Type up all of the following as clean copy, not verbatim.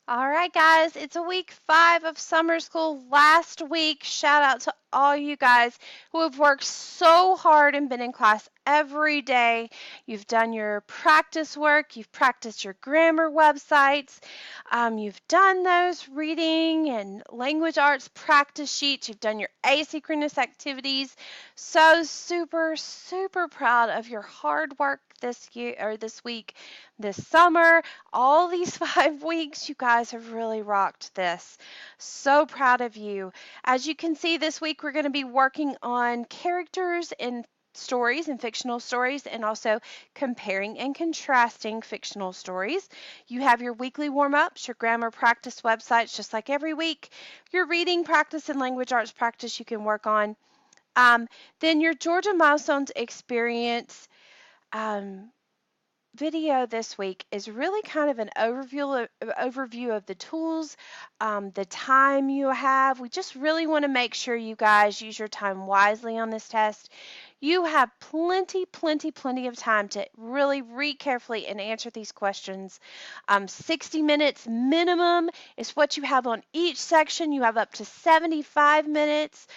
All right, guys, it's a week 5 of summer school. Last week, shout out to all you guys who have worked so hard and been in class every day. You've done your practice work, you've practiced your grammar websites, you've done those reading and language arts practice sheets, you've done your asynchronous activities. So super, super proud of your hard work this year or this week, this summer. All these 5 weeks, you guys have really rocked this. So proud of you. As you can see, this week we're going to be working on characters in stories and fictional stories, and also comparing and contrasting fictional stories. You have your weekly warm ups, your grammar practice websites, just like every week, your reading practice and language arts practice you can work on. Um, then your Georgia Milestones experience. Um, Video this week is really kind of an overview of the tools, the time you have. We just really want to make sure you guys use your time wisely on this test. You have plenty, plenty, plenty of time to really read carefully and answer these questions. 60 minutes minimum is what you have on each section. You have up to 75 minutes.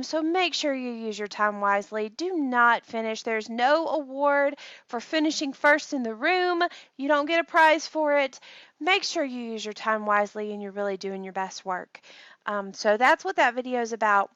So make sure you use your time wisely. Do not finish. There's no award for finishing first in the room. You don't get a prize for it. Make sure you use your time wisely and you're really doing your best work. So that's what that video is about.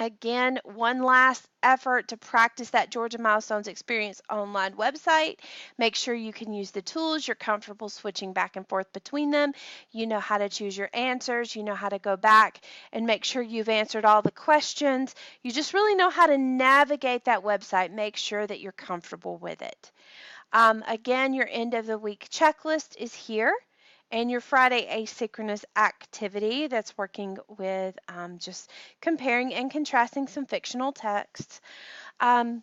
Again, one last effort to practice that Georgia Milestones Experience online website. Make sure you can use the tools. You're comfortable switching back and forth between them. You know how to choose your answers. You know how to go back and make sure you've answered all the questions. You just really know how to navigate that website. Make sure that you're comfortable with it. Again, your end of the week checklist is here, and your Friday asynchronous activity that's working with just comparing and contrasting some fictional texts. Um,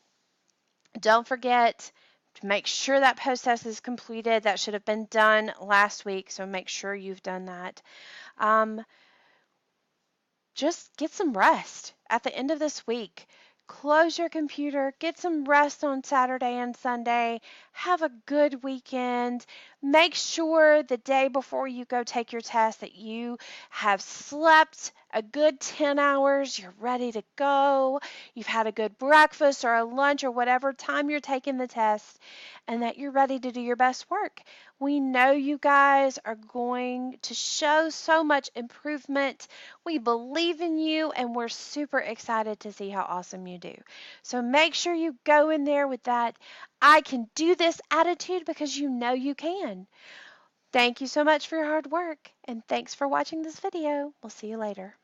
don't forget to make sure that post test is completed. That should have been done last week, so make sure you've done that. Um, just get some rest at the end of this week. Close your computer, get some rest on Saturday and Sunday, have a good weekend. Make sure the day before you go take your test that you have slept a good 10 hours, you're ready to go, you've had a good breakfast or a lunch or whatever time you're taking the test, and that you're ready to do your best work. We know you guys are going to show so much improvement. We believe in you, and we're super excited to see how awesome you do. So make sure you go in there with that I can do this attitude because you know you can. Thank you so much for your hard work, and thanks for watching this video. We'll see you later.